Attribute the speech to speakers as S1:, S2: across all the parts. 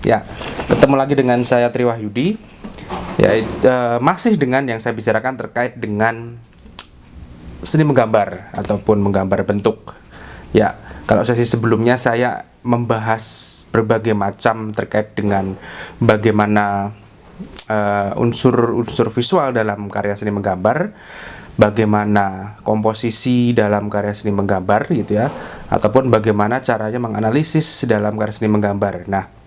S1: Ya, ketemu lagi dengan saya Tri Wahyudi. Ya, masih dengan yang saya bicarakan terkait dengan seni menggambar ataupun menggambar bentuk. Ya, kalau sesi sebelumnya saya membahas berbagai macam terkait dengan bagaimana unsur-unsur visual dalam karya seni menggambar, bagaimana komposisi dalam karya seni menggambar gitu ya, ataupun bagaimana caranya menganalisis dalam karya seni menggambar. Nah,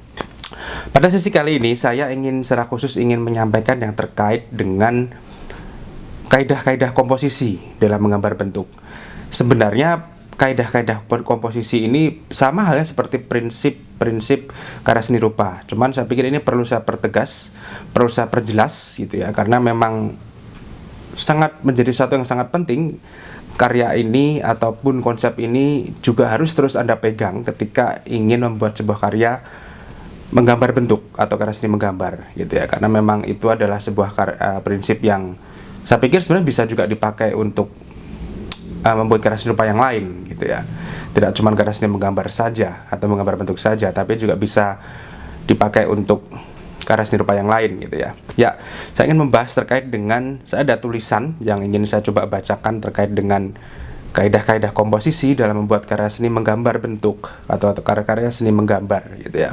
S1: pada sesi kali ini saya ingin secara khusus menyampaikan yang terkait dengan kaidah-kaidah komposisi dalam menggambar bentuk. Sebenarnya kaidah-kaidah komposisi ini sama halnya seperti prinsip-prinsip karya seni rupa. Cuman saya pikir ini perlu saya pertegas, perlu saya perjelas gitu ya, karena memang sangat menjadi sesuatu yang sangat penting. Karya ini ataupun konsep ini juga harus terus Anda pegang ketika ingin membuat sebuah karya menggambar bentuk atau karya seni menggambar gitu ya, karena memang itu adalah sebuah prinsip yang saya pikir sebenarnya bisa juga dipakai untuk membuat karya seni rupa yang lain gitu ya. Tidak cuma karya seni menggambar saja atau menggambar bentuk saja, tapi juga bisa dipakai untuk karya seni rupa yang lain gitu ya. Ya, saya ingin membahas terkait dengan, saya ada tulisan yang ingin saya coba bacakan terkait dengan kaidah-kaidah komposisi dalam membuat karya seni menggambar bentuk atau karya-karya seni menggambar gitu ya.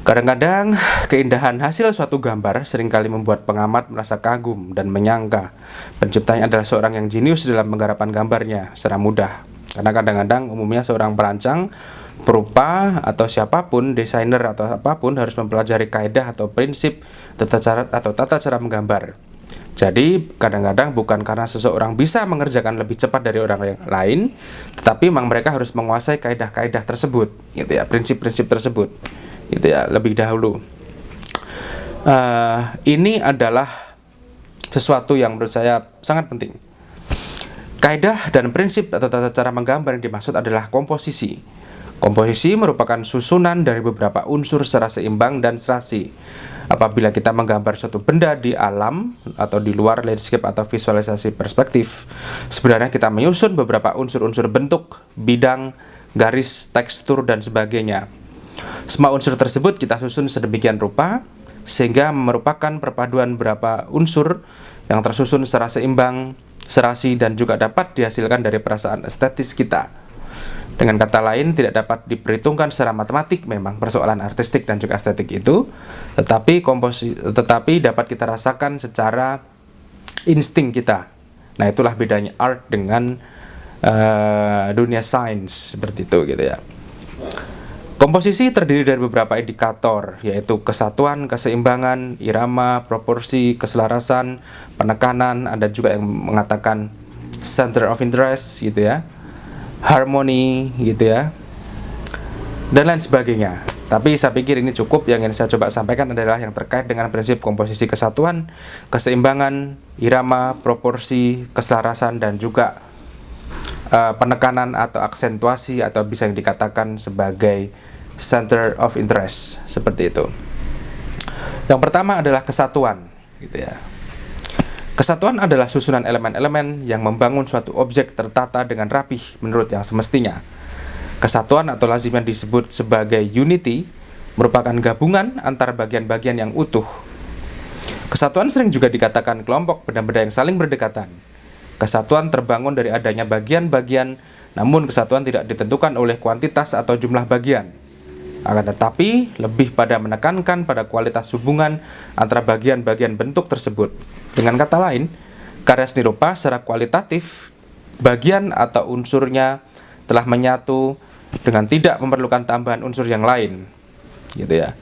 S1: Kadang-kadang keindahan hasil suatu gambar seringkali membuat pengamat merasa kagum dan menyangka penciptanya adalah seorang yang jenius dalam penggarapan gambarnya secara mudah. Karena kadang-kadang umumnya seorang perancang, perupa, atau siapapun, desainer atau apapun harus mempelajari kaidah atau prinsip tata cara menggambar. Jadi kadang-kadang bukan karena seseorang bisa mengerjakan lebih cepat dari orang yang lain, tetapi memang mereka harus menguasai kaidah-kaidah tersebut, gitu ya, prinsip-prinsip tersebut. Gitu ya, lebih dahulu. Ini adalah sesuatu yang menurut saya sangat penting. Kaidah dan prinsip atau tata cara menggambar yang dimaksud adalah komposisi. Komposisi merupakan susunan dari beberapa unsur secara seimbang dan serasi. Apabila kita menggambar suatu benda di alam atau di luar landscape atau visualisasi perspektif, sebenarnya kita menyusun beberapa unsur-unsur bentuk, bidang, garis, tekstur, dan sebagainya. Semua unsur tersebut kita susun sedemikian rupa sehingga merupakan perpaduan beberapa unsur yang tersusun secara seimbang, serasi, dan juga dapat dihasilkan dari perasaan estetis kita. Dengan kata lain, tidak dapat diperhitungkan secara matematik memang persoalan artistik dan juga estetik itu, tetapi dapat kita rasakan secara insting kita. Nah, itulah bedanya art dengan dunia sains seperti itu gitu ya. Komposisi terdiri dari beberapa indikator, yaitu kesatuan, keseimbangan, irama, proporsi, keselarasan, penekanan, ada juga yang mengatakan center of interest gitu ya, harmoni gitu ya, dan lain sebagainya. Tapi saya pikir ini cukup. Yang ingin saya coba sampaikan adalah yang terkait dengan prinsip komposisi kesatuan, keseimbangan, irama, proporsi, keselarasan, dan juga penekanan atau aksentuasi atau bisa dikatakan sebagai center of interest seperti itu. Yang pertama adalah kesatuan gitu ya. Kesatuan adalah susunan elemen-elemen yang membangun suatu objek tertata dengan rapih menurut yang semestinya. Kesatuan atau lazimnya disebut sebagai unity merupakan gabungan antar bagian-bagian yang utuh. Kesatuan sering juga dikatakan kelompok benda-benda yang saling berdekatan. Kesatuan terbangun dari adanya bagian-bagian, namun kesatuan tidak ditentukan oleh kuantitas atau jumlah bagian. Akan tetapi, lebih pada menekankan pada kualitas hubungan antara bagian-bagian bentuk tersebut. Dengan kata lain, karya seni rupa secara kualitatif, bagian atau unsurnya telah menyatu dengan tidak memerlukan tambahan unsur yang lain. Gitu ya.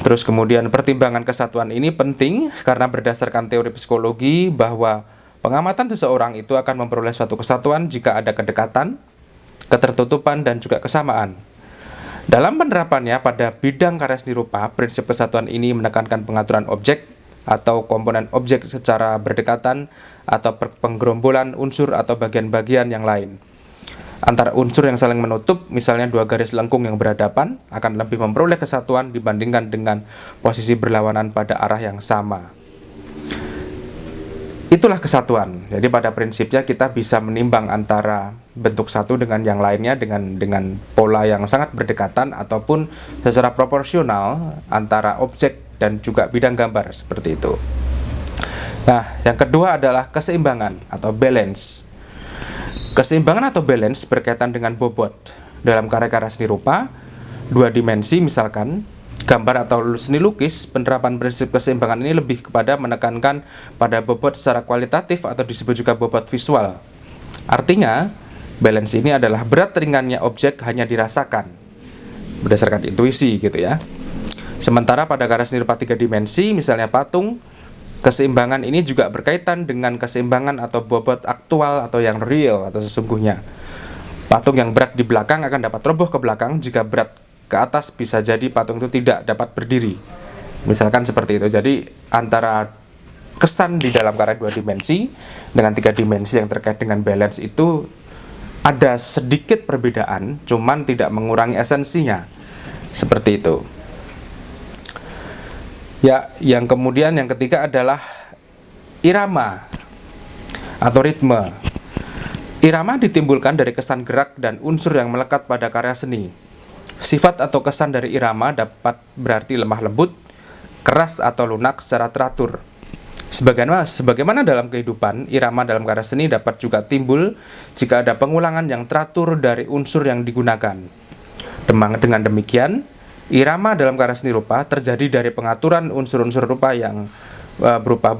S1: Terus kemudian pertimbangan kesatuan ini penting karena berdasarkan teori psikologi bahwa pengamatan seseorang itu akan memperoleh suatu kesatuan jika ada kedekatan, ketertutupan, dan juga kesamaan. Dalam penerapannya pada bidang karya seni rupa, prinsip kesatuan ini menekankan pengaturan objek atau komponen objek secara berdekatan atau penggerombolan unsur atau bagian-bagian yang lain. Antara unsur yang saling menutup, misalnya dua garis lengkung yang berhadapan, akan lebih memperoleh kesatuan dibandingkan dengan posisi berlawanan pada arah yang sama. Itulah kesatuan. Jadi pada prinsipnya kita bisa menimbang antara bentuk satu dengan yang lainnya dengan pola yang sangat berdekatan ataupun secara proporsional antara objek dan juga bidang gambar, seperti itu. Nah, yang kedua adalah keseimbangan atau balance. Keseimbangan atau balance berkaitan dengan bobot. Dalam karya-karya seni rupa, dua dimensi misalkan, gambar atau seni lukis, penerapan prinsip keseimbangan ini lebih kepada menekankan pada bobot secara kualitatif atau disebut juga bobot visual. Artinya, balance ini adalah berat ringannya objek hanya dirasakan berdasarkan intuisi gitu ya. Sementara pada karya seni rupa tiga dimensi, misalnya patung, keseimbangan ini juga berkaitan dengan keseimbangan atau bobot aktual atau yang real atau sesungguhnya. Patung yang berat di belakang akan dapat roboh ke belakang jika berat ke atas, bisa jadi patung itu tidak dapat berdiri. Misalkan seperti itu. Jadi antara kesan di dalam karya dua dimensi dengan tiga dimensi yang terkait dengan balance itu ada sedikit perbedaan, cuman tidak mengurangi esensinya. Seperti itu. Ya, yang kemudian yang ketiga adalah irama atau ritme. Irama ditimbulkan dari kesan gerak dan unsur yang melekat pada karya seni. Sifat atau kesan dari irama dapat berarti lemah lembut, keras atau lunak secara teratur. Sebagaimana dalam kehidupan, irama dalam karya seni dapat juga timbul jika ada pengulangan yang teratur dari unsur yang digunakan. Dengan demikian, irama dalam karya seni rupa terjadi dari pengaturan unsur-unsur rupa yang berupa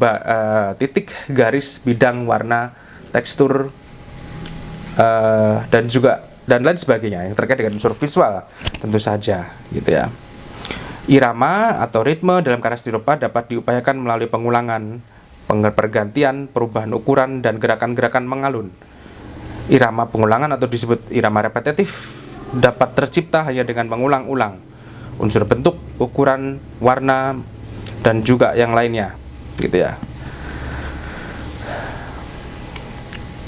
S1: titik, garis, bidang, warna, tekstur, dan lain sebagainya yang terkait dengan unsur visual tentu saja gitu ya. Irama atau ritme dalam karya seni rupa dapat diupayakan melalui pengulangan, pergantian, perubahan ukuran dan gerakan-gerakan mengalun. Irama pengulangan atau disebut irama repetitif dapat tercipta hanya dengan mengulang-ulang unsur bentuk, ukuran, warna dan juga yang lainnya gitu ya.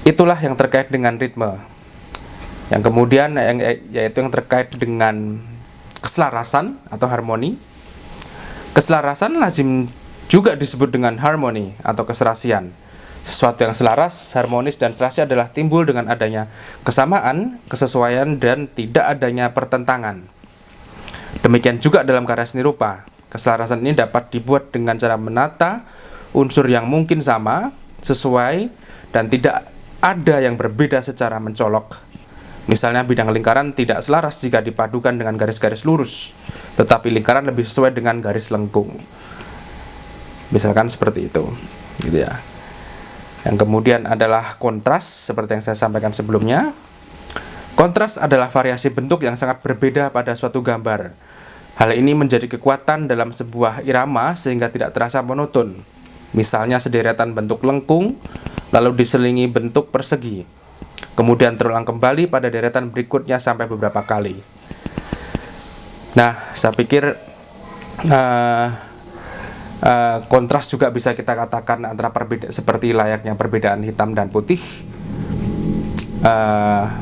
S1: Itulah yang terkait dengan ritme. Yang kemudian yaitu yang terkait dengan keselarasan atau harmoni. Keselarasan lazim juga disebut dengan harmoni atau keserasian. Sesuatu yang selaras, harmonis dan serasi adalah timbul dengan adanya kesamaan, kesesuaian dan tidak adanya pertentangan. Demikian juga dalam karya seni rupa. Keselarasan ini dapat dibuat dengan cara menata unsur yang mungkin sama, sesuai dan tidak ada yang berbeda secara mencolok. Misalnya bidang lingkaran tidak selaras jika dipadukan dengan garis-garis lurus, tetapi lingkaran lebih sesuai dengan garis lengkung. Misalkan seperti itu, gitu ya. Yang kemudian adalah kontras, seperti yang saya sampaikan sebelumnya. Kontras adalah variasi bentuk yang sangat berbeda pada suatu gambar. Hal ini menjadi kekuatan dalam sebuah irama sehingga tidak terasa monoton. Misalnya sederetan bentuk lengkung, lalu diselingi bentuk persegi. Kemudian terulang kembali pada deretan berikutnya sampai beberapa kali. Nah, saya pikir kontras juga bisa kita katakan antara seperti layaknya perbedaan hitam dan putih,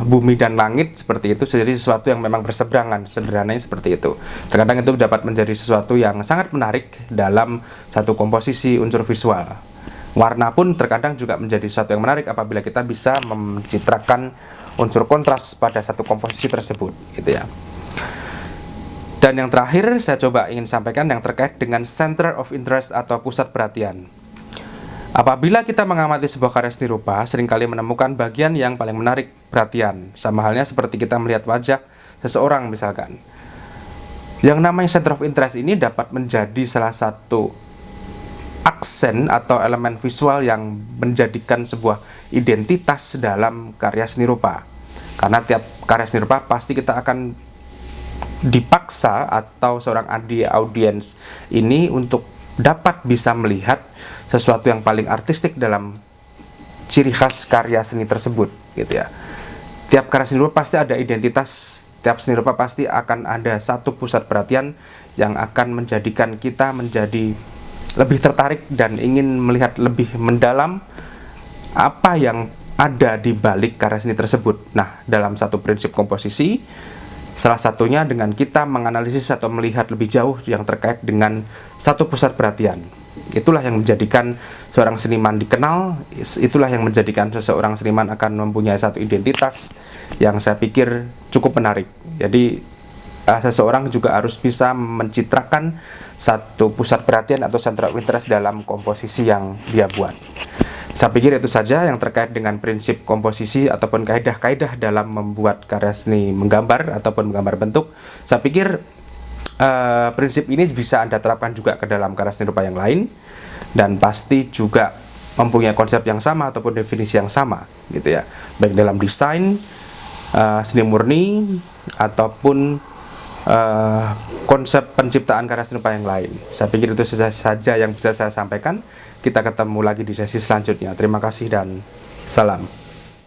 S1: bumi dan langit seperti itu. Jadi sesuatu yang memang berseberangan, sederhananya seperti itu. Terkadang itu dapat menjadi sesuatu yang sangat menarik dalam satu komposisi unsur visual. Warna pun terkadang juga menjadi sesuatu yang menarik apabila kita bisa mencitrakan unsur kontras pada satu komposisi tersebut, gitu ya. Dan yang terakhir saya coba ingin sampaikan yang terkait dengan center of interest atau pusat perhatian. Apabila kita mengamati sebuah karya seni rupa, seringkali menemukan bagian yang paling menarik perhatian. Sama halnya seperti kita melihat wajah seseorang misalkan. Yang namanya center of interest ini dapat menjadi salah satu aksen atau elemen visual yang menjadikan sebuah identitas dalam karya seni rupa. Karena tiap karya seni rupa pasti kita akan dipaksa atau seorang audiens ini untuk dapat bisa melihat sesuatu yang paling artistik dalam ciri khas karya seni tersebut, gitu ya. Tiap karya seni rupa pasti ada identitas, tiap seni rupa pasti akan ada satu pusat perhatian yang akan menjadikan kita menjadi lebih tertarik dan ingin melihat lebih mendalam apa yang ada di balik karya seni tersebut. Nah, dalam satu prinsip komposisi, salah satunya dengan kita menganalisis atau melihat lebih jauh yang terkait dengan satu pusat perhatian. Itulah yang menjadikan seorang seniman dikenal, itulah yang menjadikan seseorang seniman akan mempunyai satu identitas yang saya pikir cukup menarik. Jadi seseorang juga harus bisa mencitrakan satu pusat perhatian atau center of interest dalam komposisi yang dia buat. Saya pikir itu saja yang terkait dengan prinsip komposisi ataupun kaidah-kaidah dalam membuat karya seni menggambar ataupun menggambar bentuk. Saya pikir prinsip ini bisa Anda terapkan juga ke dalam karya seni rupa yang lain, dan pasti juga mempunyai konsep yang sama ataupun definisi yang sama gitu ya, baik dalam desain, seni murni, ataupun konsep penciptaan karya seni rupa yang lain. Saya pikir itu saja yang bisa saya sampaikan. Kita ketemu lagi di sesi selanjutnya. Terima kasih dan salam.